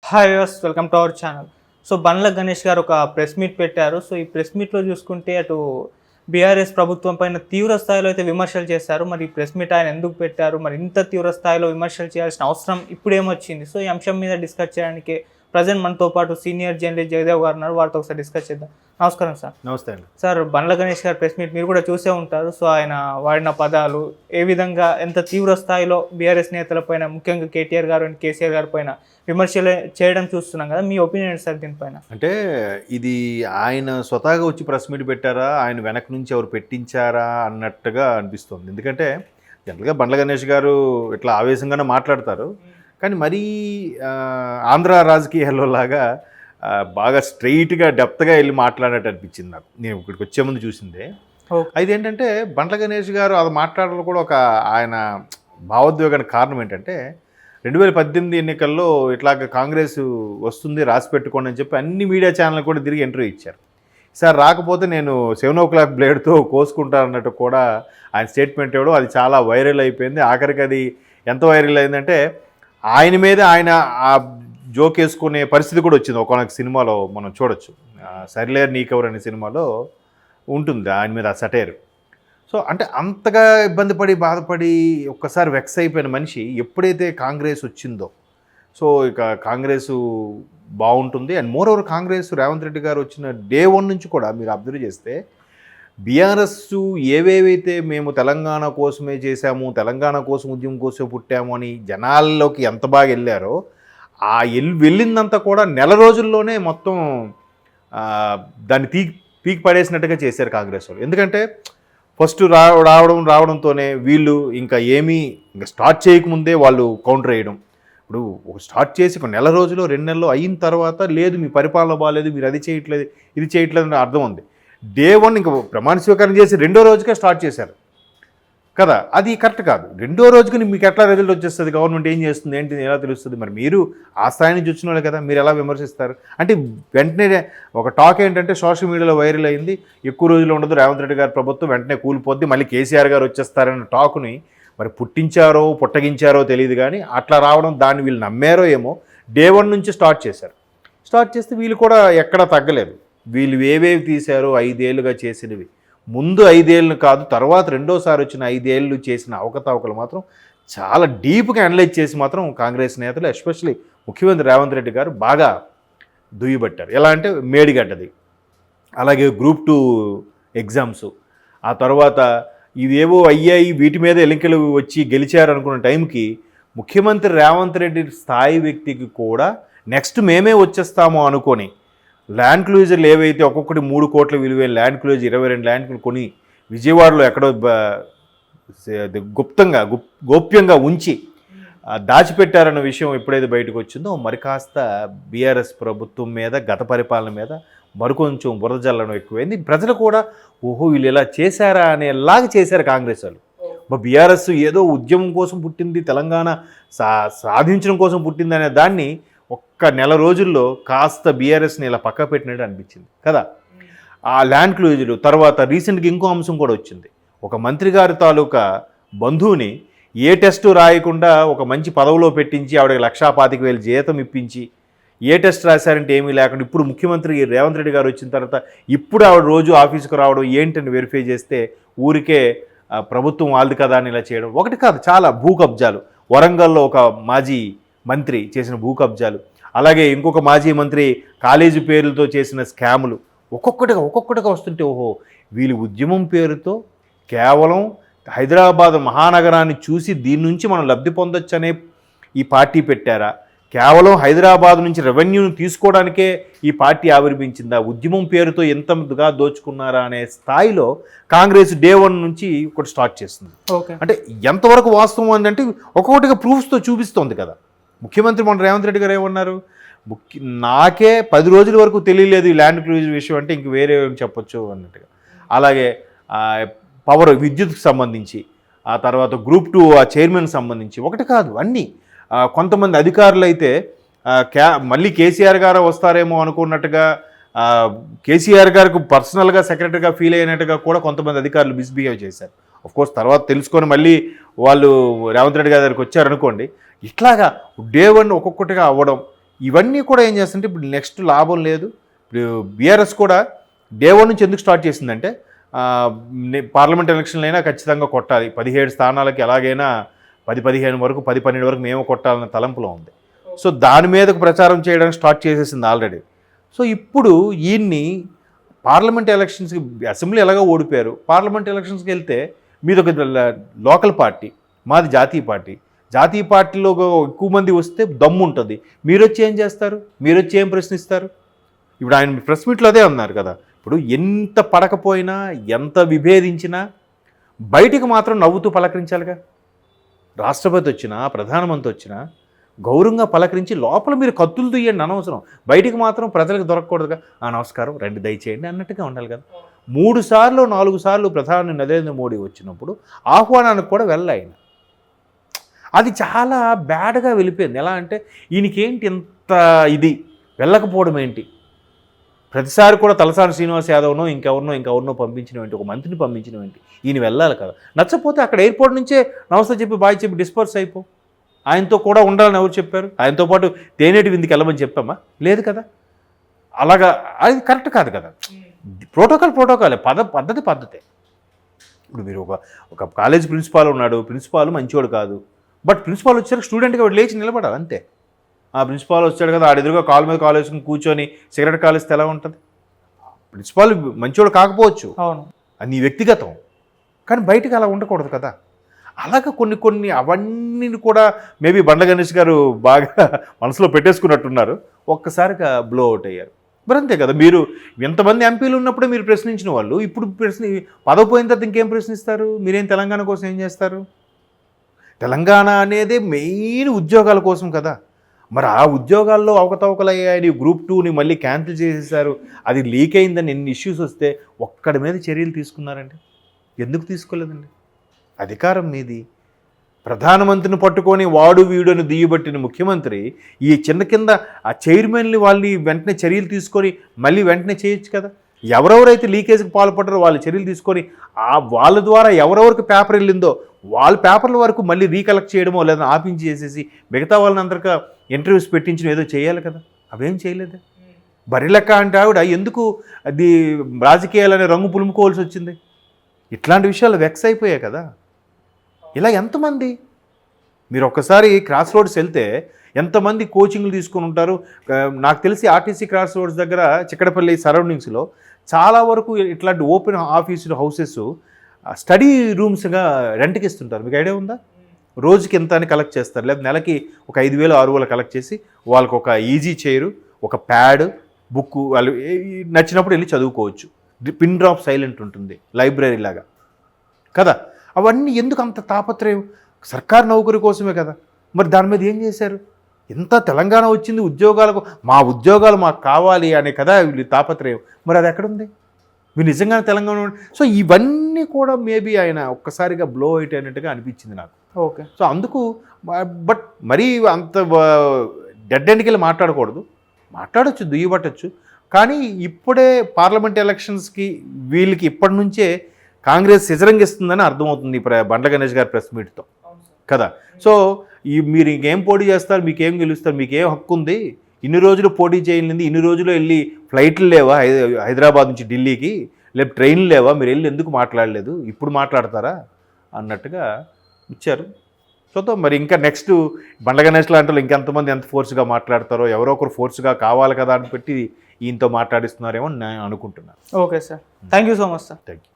Hi viewers, welcome to our channel. So Bandla Ganesh garu ఒక press meet పెట్టారు. So ఈ press మీట్లో చూసుకుంటే అటు బీఆర్ఎస్ ప్రభుత్వం పైన తీవ్ర స్థాయిలో అయితే విమర్శలు చేశారు. మరి ఈ ప్రెస్ మీట్ ఆయన ఎందుకు పెట్టారు, మరి ఇంత తీవ్ర స్థాయిలో విమర్శలు చేయాల్సిన అవసరం ఇప్పుడు ఏమొచ్చింది? సో ఈ అంశం మీద డిస్కస్ చేయడానికి ప్రజెంట్ మనతో పాటు సీనియర్ జర్నలిస్ట్ జగదేవ్ గారు ఉన్నారు. వారితో ఒకసారి డిస్కస్ చేద్దాం. నమస్కారం సార్. నమస్తే అండి. సార్, బండ్ల గణేష్ గారు ప్రెస్ మీట్ మీరు కూడా చూసే ఉంటారు. సో ఆయన వాడిన పదాలు ఏ విధంగా ఎంత తీవ్ర స్థాయిలో బీఆర్ఎస్ నేతలపైన, ముఖ్యంగా కేటీఆర్ గారు అండ్ కేసీఆర్ గారి పైన విమర్శలు చేయడం చూస్తున్నాం కదా. మీ ఒపీనియన్ సార్ దీనిపైన? అంటే ఇది ఆయన స్వతహాగా వచ్చి ప్రెస్ మీట్ పెట్టారా, ఆయన వెనక నుంచి ఎవరు పెట్టించారా అన్నట్టుగా అనిపిస్తుంది. ఎందుకంటే జనరల్గా బండ్ల గణేష్ గారు ఇట్లా ఆవేశంగానే మాట్లాడతారు, కానీ మరీ ఆంధ్ర రాజకీయాల్లో లాగా బాగా స్ట్రైట్గా డెప్త్గా వెళ్ళి మాట్లాడినట్టు అనిపించింది నాకు. నేను ఇక్కడికి వచ్చే ముందు చూసిందే. అయితే ఏంటంటే బండ్ల గణేష్ గారు అది మాట్లాడడం కూడా ఒక ఆయన భావోద్వేగానికి కారణం ఏంటంటే 2018 ఎన్నికల్లో ఇట్లాగ కాంగ్రెస్ వస్తుంది రాసి పెట్టుకోండి అని చెప్పి అన్ని మీడియా ఛానల్ కూడా తిరిగి ఇంటర్వ్యూ ఇచ్చారు. సార్ రాకపోతే నేను 7 o'clock బ్లేడ్తో కోసుకుంటాను అన్నట్టు కూడా ఆయన స్టేట్మెంట్ ఇవ్వడం, అది చాలా వైరల్ అయిపోయింది. ఆఖరికి అది ఎంత వైరల్ అయిందంటే ఆయన మీద ఆయన ఆ జోక్ వేసుకునే పరిస్థితి కూడా వచ్చింది. ఒకనొక సినిమాలో మనం చూడొచ్చు, సరిలేరు నీకెవరు అనే సినిమాలో ఉంటుంది ఆయన మీద ఆ సటైర్. సో అంటే అంతగా ఇబ్బంది పడి బాధపడి ఒక్కసారి వెక్స్ అయిపోయిన మనిషి ఎప్పుడైతే కాంగ్రెస్ వచ్చిందో, సో ఇక కాంగ్రెస్ బాగుంటుంది. And more over Congress Revanth Reddy గారు వచ్చిన డే 1 నుంచి కూడా మీరు అబ్జర్వ్ చేస్తే బీఆర్ఎస్ ఏవేవైతే మేము తెలంగాణ కోసమే చేశాము, తెలంగాణ కోసం ఉద్యమం కోసం పుట్టాము అని జనాల్లోకి ఎంత బాగా వెళ్ళారో, ఆ వెళ్ళిందంతా కూడా నెల రోజుల్లోనే మొత్తం దాన్ని పీకి పడేసినట్టుగా చేశారు కాంగ్రెస్ వాళ్ళు. ఎందుకంటే ఫస్ట్ రావడంతోనే వీళ్ళు ఇంకా స్టార్ట్ చేయకముందే వాళ్ళు కౌంటర్ వేయడం. ఇప్పుడు స్టార్ట్ చేసి ఒక నెల రోజులు 2 నెలలు అయిన తర్వాత లేదు మీ పరిపాలన బాగాలేదు, మీరు అది చేయట్లేదు ఇది చేయట్లేదు అని అర్థం ఉంది. డే 1 ఇంకా ప్రమాణ స్వీకారం చేసి 2వ రోజుకే స్టార్ట్ చేశారు కదా, అది కరెక్ట్ కాదు. 2వ రోజుకి మీకు ఎట్లా రిజల్ట్ వచ్చేస్తుంది, గవర్నమెంట్ ఏం చేస్తుంది ఏంటి ఎలా తెలుస్తుంది? మరి మీరు ఆ స్థాయి నుంచి వచ్చిన వాళ్ళే కదా, మీరు ఎలా విమర్శిస్తారు? అంటే వెంటనే ఒక టాక్ ఏంటంటే సోషల్ మీడియాలో వైరల్ అయింది, ఎక్కువ రోజులు ఉండదు రేవంత్ రెడ్డి గారి ప్రభుత్వం, వెంటనే కూలిపోద్ది, మళ్ళీ కేసీఆర్ గారు వచ్చేస్తారన్న టాక్ని మరి పుట్టగించారో తెలియదు, కానీ అట్లా రావడం దాన్ని వీళ్ళు నమ్మారో ఏమో. డే 1 నుంచి స్టార్ట్ చేశారు. స్టార్ట్ చేస్తే వీళ్ళు కూడా ఎక్కడా తగ్గలేదు. వీళ్ళు ఏవేవి తీశారో 5 ఏళ్ళుగా చేసినవి, ముందు 5 ఏళ్ళు కాదు తర్వాత రెండోసారి వచ్చిన 5 ఏళ్ళు చేసిన అవకతవకలు మాత్రం చాలా డీప్గా అనలైజ్ చేసి మాత్రం కాంగ్రెస్ నేతలు ఎస్పెషల్లీ ముఖ్యమంత్రి రేవంత్ రెడ్డి గారు బాగా దుయ్యబట్టారు. ఎలా అంటే మేడిగడ్డది, అలాగే Group 2 ఎగ్జామ్స్, ఆ తర్వాత ఇవేవో అయ్యాయి వీటి మీద ఎన్నికలు వచ్చి గెలిచారు అనుకున్న టైంకి ముఖ్యమంత్రి రేవంత్ రెడ్డి స్థాయి వ్యక్తికి కూడా నెక్స్ట్ మేమే వచ్చేస్తామో అనుకొని ల్యాండ్ క్లూజర్లు ఏవైతే ఒక్కొక్కటి 3 కోట్ల విలువైన ల్యాండ్ క్లూజర్ 22 ల్యాండ్ కొని విజయవాడలో ఎక్కడో గోప్యంగా ఉంచి దాచిపెట్టారన్న విషయం ఎప్పుడైతే బయటకు వచ్చిందో మరి కాస్త బీఆర్ఎస్ ప్రభుత్వం మీద గత పరిపాలన మీద మరికొంచెం బురద జల్లడం ఎక్కువైంది. ప్రజలు కూడా ఓహో వీళ్ళు ఇలా చేశారా అనేలాగా చేశారు కాంగ్రెస్ వాళ్ళు. బీఆర్ఎస్ ఏదో ఉద్యమం కోసం పుట్టింది, తెలంగాణ సాధించడం కోసం పుట్టింది అనే దాన్ని ఒక్క నెల రోజుల్లో కాస్త బీఆర్ఎస్ని ఇలా పక్క పెట్టినట్టు అనిపించింది కదా. ఆ ల్యాండ్ క్లూజర్లు తర్వాత రీసెంట్గా ఇంకో అంశం కూడా వచ్చింది. ఒక మంత్రి గారి తాలూకా బంధువుని ఏ టెస్టు రాయకుండా ఒక మంచి పదవిలో పెట్టించి ఆవిడకి 1,25,000 జీతం ఇప్పించి ఏ టెస్ట్ రాశారంటే ఏమీ లేకుండా ఇప్పుడు ముఖ్యమంత్రి రేవంత్ రెడ్డి గారు వచ్చిన తర్వాత ఇప్పుడు ఆవిడ రోజు ఆఫీసుకు రావడం ఏంటని వెరిఫై చేస్తే ఊరికే ప్రభుత్వం వాళ్ళది కదా అని ఇలా చేయడం ఒకటి కాదు, చాలా భూ కబ్జాలు. వరంగల్లో ఒక మాజీ మంత్రి చేసిన భూ కబ్జాలు, అలాగే ఇంకొక మాజీ మంత్రి కాలేజీ పేర్లతో చేసిన స్కాములు ఒక్కొక్కటిగా వస్తుంటే ఓహో వీళ్ళు ఉద్యమం పేరుతో కేవలం హైదరాబాద్ మహానగరాన్ని చూసి దీని నుంచి మనం లబ్ధి పొందొచ్చనే ఈ పార్టీ పెట్టారా, కేవలం హైదరాబాద్ నుంచి రెవెన్యూను తీసుకోవడానికే ఈ పార్టీ ఆవిర్భించిందా, ఉద్యమం పేరుతో ఎంతగా దోచుకున్నారా అనే స్థాయిలో కాంగ్రెస్ డే 1 నుంచి ఒకటి స్టార్ట్ చేస్తుంది. అంటే ఎంతవరకు వాస్తవం అంటే ఒక్కొక్కటిగా ప్రూఫ్స్తో చూపిస్తోంది కదా. ముఖ్యమంత్రి మన రేవంత్ రెడ్డి గారు ఏమన్నారు, నాకే 10 రోజుల వరకు తెలియలేదు ఈ ల్యాండ్ క్లూజర్ విషయం అంటే ఇంక వేరే ఏం చెప్పొచ్చు అన్నట్టుగా. అలాగే పవర్ విద్యుత్కి సంబంధించి, ఆ తర్వాత Group 2 ఆ చైర్మన్ సంబంధించి ఒకటి కాదు అన్నీ. కొంతమంది అధికారులు అయితే మళ్ళీ కేసీఆర్ గారు వస్తారేమో అనుకున్నట్టుగా కేసీఆర్ గారికి పర్సనల్గా సెక్రటరీగా ఫీల్ అయినట్టుగా కూడా కొంతమంది అధికారులు మిస్బిహేవ్ చేశారు. ఆఫ్కోర్స్ తర్వాత తెలుసుకొని మళ్ళీ వాళ్ళు రేవంత్ రెడ్డి గారి దగ్గరికి వచ్చారనుకోండి. ఇట్లాగా డే 1 ఒక్కొక్కటిగా అవ్వడం, ఇవన్నీ కూడా ఏం చేస్తుంటే ఇప్పుడు నెక్స్ట్ లాభం లేదు. ఇప్పుడు బీఆర్ఎస్ కూడా డే 1 నుంచి ఎందుకు స్టార్ట్ చేసిందంటే పార్లమెంట్ ఎలక్షన్లు అయినా ఖచ్చితంగా కొట్టాలి, 17 స్థానాలకి ఎలాగైనా 10-15 వరకు 10-12 వరకు మేము కొట్టాలన్న తలంపులో ఉంది. సో దాని మీదకు ప్రచారం చేయడానికి స్టార్ట్ చేసేసింది ఆల్రెడీ. సో ఇప్పుడు ఈయన్ని పార్లమెంట్ ఎలక్షన్స్కి, అసెంబ్లీ ఎలాగో ఓడిపోయారు, పార్లమెంట్ ఎలక్షన్స్కి వెళ్తే మీది ఒక లోకల్ పార్టీ, మాది జాతీయ పార్టీ. జాతీయ పార్టీలో ఎక్కువ మంది వస్తే దమ్ము ఉంటుంది. మీరు వచ్చి ఏం చేస్తారు? మీరు వచ్చి ఏం ప్రశ్నిస్తారు? ఇప్పుడు ఆయన ప్రెస్ మీట్లో అదే అన్నారు కదా, ఇప్పుడు ఎంత పడకపోయినా ఎంత విభేదించినా బయటికి మాత్రం నవ్వుతూ పలకరించాలిగా. రాష్ట్రపతి వచ్చినా ప్రధానమంత్రి వచ్చినా గౌరవంగా పలకరించి లోపల మీరు కత్తులు తీయండి అనవసరం, బయటికి మాత్రం ప్రజలకు దొరకకూడదుగా. నమస్కారం రండి దయచేయండి అన్నట్టుగా ఉండాలి కదా. 3 సార్లు 4 సార్లు ప్రధాని నరేంద్ర మోడీ వచ్చినప్పుడు ఆహ్వానానికి కూడా వెళ్ళాయన. అది చాలా బ్యాడ్గా వెళ్ళిపోయింది. ఎలా అంటే ఈయనకేంటి ఇంత ఇది వెళ్ళకపోవడం ఏంటి? ప్రతిసారి కూడా తలసాని శ్రీనివాస్ యాదవ్నో ఇంకెవరినో పంపించడం ఏంటి? ఒక మంత్రిని పంపించడం ఏంటి? ఈయన వెళ్ళాలి కదా. నచ్చపోతే అక్కడ ఎయిర్పోర్ట్ నుంచే నమస్తే చెప్పి బాయ్ చెప్పి డిస్పర్స్ అయిపో. ఆయనతో కూడా ఉండాలని ఎవరు చెప్పారు? ఆయనతో పాటు తేనేటి విందుకి వెళ్ళమని చెప్పామా? లేదు కదా. అలాగా అది కరెక్ట్ కాదు కదా. ప్రోటోకాలే, పద్ధతే. ఇప్పుడు మీరు ఒక కాలేజ్ ప్రిన్సిపాల్ ఉన్నాడు, ప్రిన్సిపాల్ మంచివాడు కాదు, బట్ ప్రిన్సిపాల్ వచ్చాక స్టూడెంట్గా వాడు లేచి నిలబడాలి అంతే. ఆ ప్రిన్సిపాల్ వచ్చాడు కదా, ఆడ ఎదురుగా కాలు మీద కాలు వేసుకుని కూర్చొని సిగరెట్ కాలేస్తే ఎలా ఉంటుంది? ప్రిన్సిపాల్ మంచివాడు కాకపోవచ్చు, అవును, అది నీ వ్యక్తిగతం, కానీ బయటకు అలా ఉండకూడదు కదా. అలాగా కొన్ని అవన్నీ కూడా మేబీ బండ్ల గణేష్ గారు బాగా మనసులో పెట్టేసుకున్నట్టున్నారు. ఒక్కసారిగా బ్లో అవుట్ అయ్యారు. మరి అంతే కదా, మీరు ఎంతమంది ఎంపీలు ఉన్నప్పుడే మీరు ప్రశ్నించిన వాళ్ళు ఇప్పుడు పదవి పోయిన తర్వాత ఇంకేం ప్రశ్నిస్తారు? మీరేం తెలంగాణ కోసం ఏం చేస్తారు? తెలంగాణ అనేది మెయిన్ ఉద్యోగాల కోసం కదా. మరి ఆ ఉద్యోగాల్లో అవకతవకలు అయ్యాయని గ్రూప్ 2ని మళ్ళీ క్యాన్సిల్ చేసేసారు, అది లీక్ అయిందని ఎన్ని ఇష్యూస్ వస్తే ఒక్కడి మీద చర్యలు తీసుకున్నారండి? ఎందుకు తీసుకోలేదండి? అధికారం మీది. ప్రధానమంత్రిని పట్టుకొని వాడు వీడుని దియ్యబట్టిన ముఖ్యమంత్రి ఈ కింద ఆ చైర్మన్ని వాళ్ళని వెంటనే చర్యలు తీసుకొని మళ్ళీ వెంటనే చేయొచ్చు కదా. ఎవరెవరైతే లీకేజ్కి పాల్పడ్డారో వాళ్ళు చర్యలు తీసుకొని వాళ్ళ ద్వారా ఎవరెవరికి పేపర్ వెళ్ళిందో వాళ్ళ పేపర్ల వరకు మళ్ళీ రీకలెక్ట్ చేయడమో లేదా ఆపించి చేసేసి మిగతా వాళ్ళని అందరికీ ఇంటర్వ్యూస్ పెట్టించడం ఏదో చేయాలి కదా. అవేం చేయలేదు. బరిలెక్క అంటే ఆవిడ ఎందుకు అది రాజకీయాలనే రంగు పులుముకోవాల్సి వచ్చింది? ఇట్లాంటి విషయాలు వెక్స్ అయిపోయాయి కదా. ఇలా ఎంతమంది, మీరు ఒక్కసారి క్రాస్ రోడ్స్ వెళ్తే ఎంతమంది కోచింగ్లు తీసుకొని ఉంటారు. నాకు తెలిసి ఆర్టీసీ క్రాస్ రోడ్స్ దగ్గర చిక్కడపల్లి సరౌండింగ్స్లో చాలా వరకు ఇట్లాంటి ఓపెన్ ఆఫీసులు హౌసెస్ స్టడీ రూమ్స్గా రెంట్కి ఇస్తుంటారు. మీకు ఐడియా ఉందా? రోజుకి ఎంత అని కలెక్ట్ చేస్తారు, లేదా నెలకి ఒక 5,000-6,000 కలెక్ట్ చేసి వాళ్ళకి ఒక ఈజీ చైరు, ఒక ప్యాడ్, బుక్, వాళ్ళు నచ్చినప్పుడు వెళ్ళి చదువుకోవచ్చు. పిన్ డ్రాప్ సైలెంట్ ఉంటుంది, లైబ్రరీ లాగా కదా. అవన్నీ ఎందుకు అంత తాపత్రయం? సర్కారు నౌకరి కోసమే కదా. మరి దాని మీద ఏం చేశారు? ఎంత తెలంగాణ వచ్చింది ఉద్యోగాలకు, మా ఉద్యోగాలు మాకు కావాలి అనే కదా వీళ్ళు తాపత్రయం. మరి అది ఎక్కడుంది? మీరు నిజంగానే తెలంగాణ. సో ఇవన్నీ కూడా మేబీ ఆయన ఒక్కసారిగా బ్లో అయినట్టుగా అనిపించింది నాకు. ఓకే. సో అందుకు బట్ మరీ అంత డెడ్ ఎండ్కి వెళ్ళి మాట్లాడకూడదు, మాట్లాడచ్చు, దుయ్యబట్టచ్చు. కానీ ఇప్పుడే పార్లమెంట్ ఎలక్షన్స్కి వీళ్ళకి ఇప్పటి నుంచే కాంగ్రెస్ సిజరంగిస్తుందని అర్థమవుతుంది బండ్ల గణేష్ గారి ప్రెస్ మీట్తో కదా. సో మీరు ఇంకేం పోటీ చేస్తారు, మీకేం గెలుస్తారు, మీకేం హక్కు ఉంది? ఇన్ని రోజులు పోటీ చేయలేదు, ఇన్ని రోజులు వెళ్ళి ఫ్లైట్లు లేవా హైదరాబాద్ నుంచి ఢిల్లీకి, లేకపోతే ట్రైన్లు లేవా, మీరు వెళ్ళి ఎందుకు మాట్లాడలేదు, ఇప్పుడు మాట్లాడతారా అన్నట్టుగా ఇచ్చారు. చూద్దాం మరి ఇంకా నెక్స్ట్ బండ్ల గణేష్ లాంటి వాళ్ళు ఇంకెంతమంది ఎంత ఫోర్స్గా మాట్లాడతారో. ఎవరో ఒకరు ఫోర్స్గా కావాలి కదా అని పెట్టి ఈయనతో మాట్లాడిస్తున్నారేమో నేను అనుకుంటున్నాను. Okay sir, thank you so much sir. Thank you.